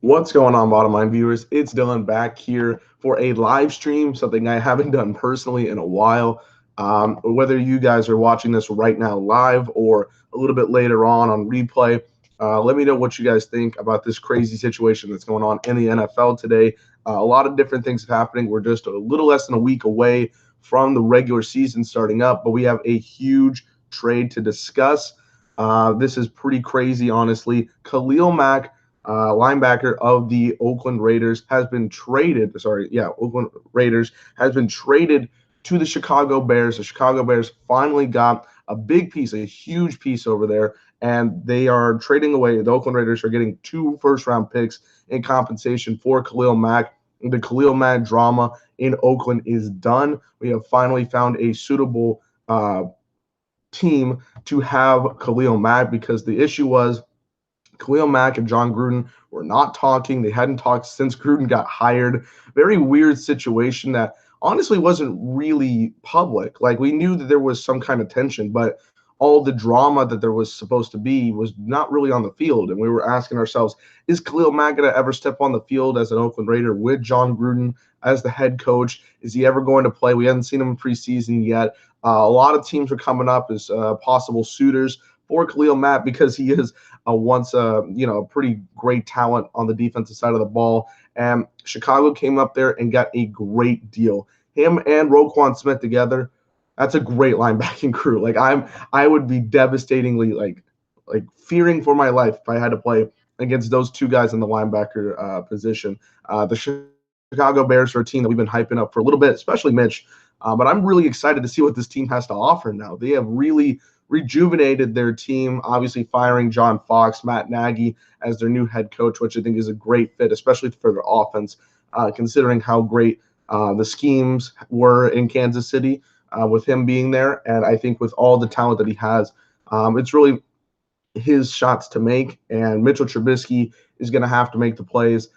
What's going on, bottom line viewers? It's Dylan back here for a live stream, something I haven't done personally in a while. Whether you guys are watching this right now live or a little bit later on replay, let me know what you guys think about this crazy situation that's going on in the NFL today. A lot of different things happening. We're just a little less than a week away from the regular season starting up, but we have a huge trade to discuss. This is pretty crazy, honestly. Khalil Mack, linebacker of the Oakland Raiders, has been traded. Oakland Raiders has been traded to the Chicago Bears. The Chicago Bears finally got a big piece, a huge piece over there, and they are trading away. The Oakland Raiders are getting 2 first-round picks in compensation for Khalil Mack. The Khalil Mack drama in Oakland is done. We have finally found a suitable team to have Khalil Mack, because the issue was Khalil Mack and John Gruden were not talking. They hadn't talked since Gruden got hired. Very weird situation that honestly wasn't really public. Like, we knew that there was some kind of tension, but all the drama that there was supposed to be was not really on the field. And we were asking ourselves, is Khalil Mack going to ever step on the field as an Oakland Raider with John Gruden as the head coach? Is he ever going to play? We haven't seen him in preseason yet. A lot of teams are coming up as possible suitors for Khalil Mack, because he is once a pretty great talent on the defensive side of the ball. And Chicago came up there and got a great deal. Him and Roquan Smith together, that's a great linebacking crew. Like, I would be devastatingly like fearing for my life if I had to play against those two guys in the linebacker position. The Chicago Bears are a team that we've been hyping up for a little bit, especially Mitch. But I'm really excited to see what this team has to offer now. They have really rejuvenated their team, obviously firing John Fox, Matt Nagy as their new head coach, which I think is a great fit, especially for their offense, considering how great the schemes were in Kansas City with him being there. And I think with all the talent that he has, it's really his shots to make. And Mitchell Trubisky is going to have to make the plays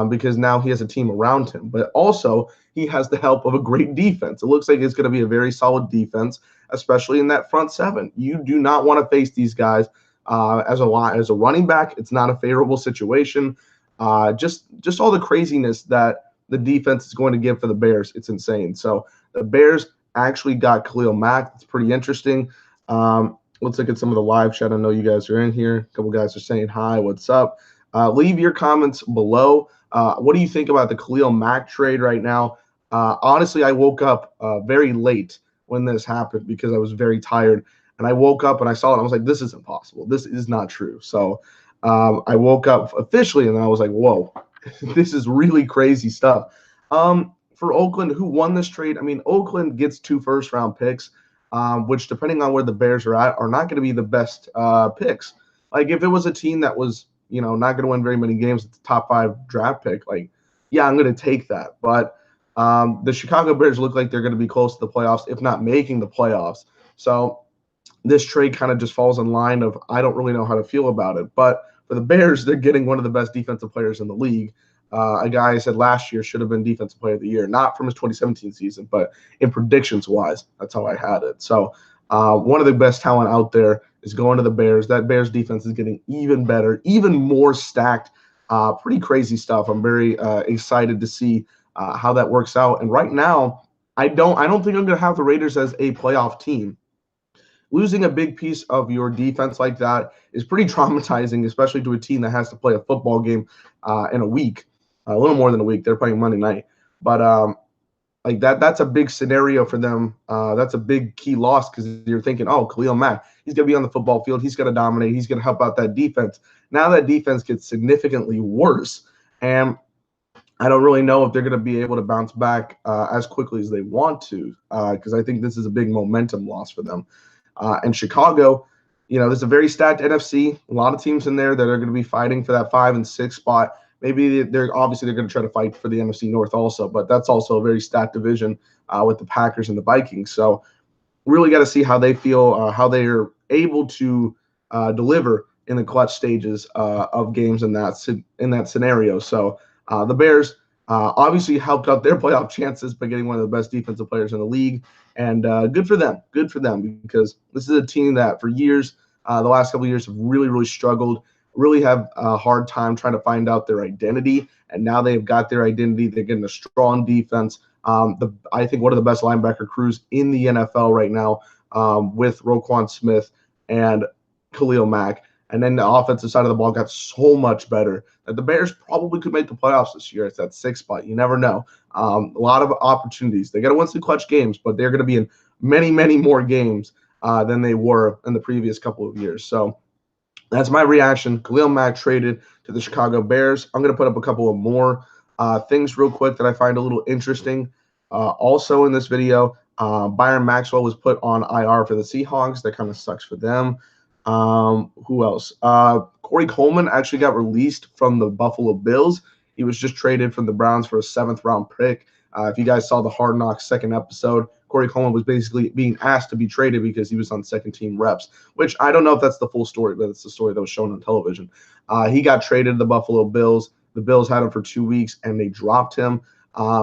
because now he has a team around him. But also, he has the help of a great defense. It looks like it's going to be a very solid defense, especially in that front seven. You do not want to face these guys as a running back. It's not a favorable situation. Just all the craziness that the defense is going to give for the Bears, it's insane. So the Bears actually got Khalil Mack. It's pretty interesting. Let's look at some of the live chat. I know you guys are in here. A couple guys are saying hi, what's up? Leave your comments below. What do you think about the Khalil Mack trade right now? Honestly, I woke up very late when this happened because I was very tired. And I woke up and I saw it. And I was like, this is impossible. This is not true. So I woke up officially and I was like, whoa, this is really crazy stuff. For Oakland, who won this trade, I mean, Oakland gets 2 first-round picks, which, depending on where the Bears are at, are not going to be the best picks. Like, if it was a team that was, not going to win very many games at the top 5 draft pick, like, yeah, I'm going to take that. But the Chicago Bears look like they're going to be close to the playoffs, if not making the playoffs. So this trade kind of just falls in line of, I don't really know how to feel about it. But for the Bears, they're getting one of the best defensive players in the league. A guy I said last year should have been Defensive Player of the Year, not from his 2017 season, but in predictions-wise, that's how I had it. So one of the best talent out there is going to the Bears. That Bears defense is getting even better, even more stacked. Pretty crazy stuff. I'm very excited to see how that works out. And right now, I don't think I'm going to have the Raiders as a playoff team. Losing a big piece of your defense like that is pretty traumatizing, especially to a team that has to play a football game in a week, a little more than a week. They're playing Monday night. But like that's a big scenario for them. That's a big key loss, because you're thinking, oh, Khalil Mack, he's going to be on the football field. He's going to dominate. He's going to help out that defense. Now that defense gets significantly worse. And I don't really know if they're going to be able to bounce back as quickly as they want to, because I think this is a big momentum loss for them. And Chicago, there's a very stacked NFC. A lot of teams in there that are going to be fighting for that 5 and 6 spot. Maybe they're going to try to fight for the NFC North also, but that's also a very stacked division with the Packers and the Vikings. So really got to see how they feel, how they are able to deliver in the clutch stages of games in that scenario. So the Bears obviously helped out their playoff chances by getting one of the best defensive players in the league. And good for them. Good for them, because this is a team that for years, the last couple of years, have really, really struggled. really have a hard time trying to find out their identity. And now they've got their identity. They're getting a strong defense. I think one of the best linebacker crews in the NFL right now, with Roquan Smith and Khalil Mack. And then the offensive side of the ball got so much better that the Bears probably could make the playoffs this year. It's that 6th spot. You never know. A lot of opportunities. They got to win some clutch games, but they're going to be in many, many more games than they were in the previous couple of years. So that's my reaction. Khalil Mack traded to the Chicago Bears. I'm going to put up a couple of more things real quick that I find a little interesting. Also in this video, Byron Maxwell was put on IR for the Seahawks. That kind of sucks for them. Who else? Corey Coleman actually got released from the Buffalo Bills. He was just traded from the Browns for a 7th-round pick. If you guys saw the Hard Knocks 2nd episode, Corey Coleman was basically being asked to be traded because he was on 2nd-team reps, which I don't know if that's the full story, but it's the story that was shown on television. He got traded to the Buffalo Bills. The Bills had him for 2 weeks, and they dropped him.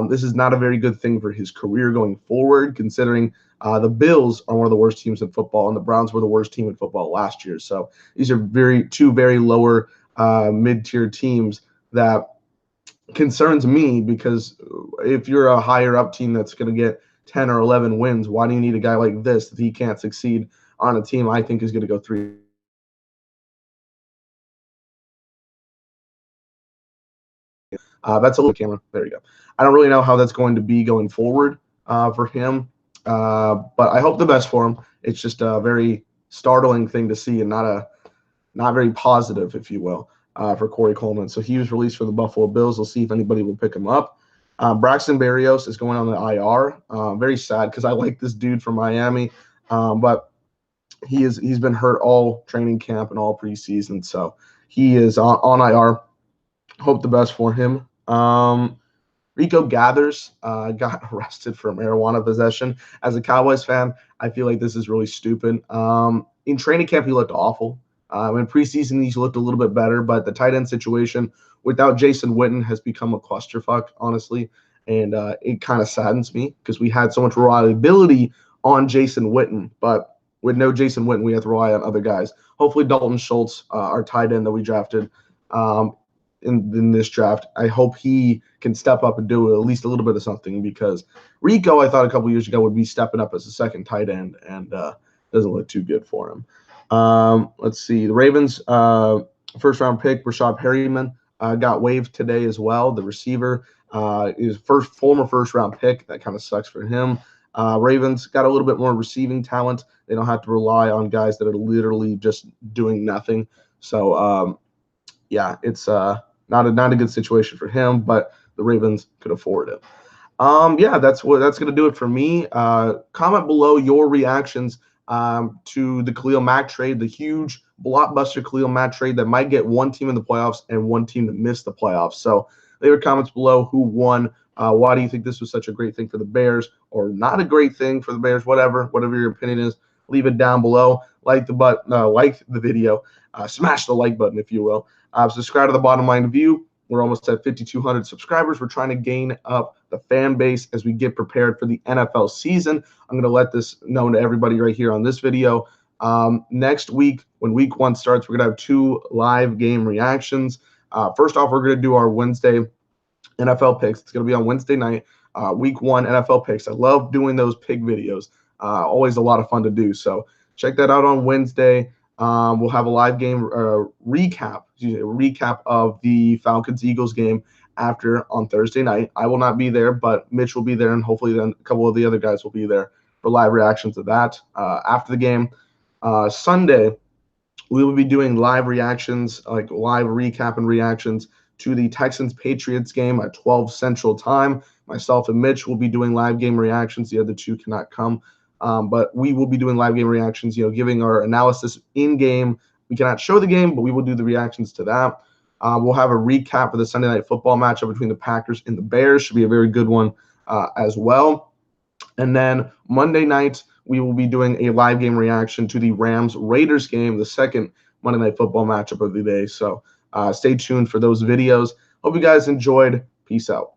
This is not a very good thing for his career going forward, considering the Bills are one of the worst teams in football, and the Browns were the worst team in football last year. So these are two very lower mid-tier teams that concerns me, because if you're a higher up team that's going to get 10 or 11 wins, why do you need a guy like this if he can't succeed on a team I think is going to go 3? That's a little camera. There you go. I don't really know how that's going to be going forward for him, but I hope the best for him. It's just a very startling thing to see, and not very positive, if you will, for Corey Coleman. So he was released for the Buffalo Bills. We'll see if anybody will pick him up. Braxton Berrios is going on the IR. Very sad, because I like this dude from Miami, but he's been hurt all training camp and all preseason, so he is on IR. Hope the best for him. Rico Gathers got arrested for marijuana possession. As a Cowboys fan, I feel like this is really stupid. In training camp, he looked awful. In preseason, he's looked a little bit better, but the tight end situation without Jason Witten has become a clusterfuck, honestly, and it kind of saddens me, because we had so much reliability on Jason Witten, but with no Jason Witten, we have to rely on other guys. Hopefully, Dalton Schultz, our tight end that we drafted in this draft, I hope he can step up and do at least a little bit of something, because Rico, I thought a couple years ago, would be stepping up as a 2nd tight end, and doesn't look too good for him. Let's see. The Ravens 1st-round pick, Rashad Perryman, got waived today as well. The receiver is former 1st-round pick. That kind of sucks for him. Ravens got a little bit more receiving talent. They don't have to rely on guys that are literally just doing nothing. So, yeah, it's not a good situation for him, but the Ravens could afford it. Yeah, that's going to do it for me. Comment below your reactions to the Khalil Mack trade, the huge blockbuster Khalil Mack trade that might get one team in the playoffs and one team to miss the playoffs. So leave your comments below. Who won? Why do you think this was such a great thing for the Bears, or not a great thing for the Bears? Whatever your opinion is, leave it down below. Like the video, smash the like button, if you will. Subscribe to the Bottom Line View. We're almost at 5,200 subscribers. We're trying to gain up the fan base as we get prepared for the NFL season. I'm going to let this known to everybody right here on this video. Next week, when week 1 starts, we're going to have 2 live game reactions. First off, we're going to do our Wednesday NFL picks. It's going to be on Wednesday night, week 1 NFL picks. I love doing those pick videos. Always a lot of fun to do. So check that out on Wednesday. We'll have a live game recap of the Falcons-Eagles game on Thursday night. I will not be there, but Mitch will be there, and hopefully then a couple of the other guys will be there for live reactions to that after the game. Sunday, we will be doing live reactions, like live recap and reactions to the Texans-Patriots game at 12 Central Time. Myself and Mitch will be doing live game reactions. The other 2 cannot come. But we will be doing live game reactions, giving our analysis in game. We cannot show the game, but we will do the reactions to that. We'll have a recap for the Sunday Night Football matchup between the Packers and the Bears. Should be a very good one as well. And then Monday night, we will be doing a live game reaction to the Rams-Raiders game, the 2nd Monday Night Football matchup of the day. So stay tuned for those videos. Hope you guys enjoyed. Peace out.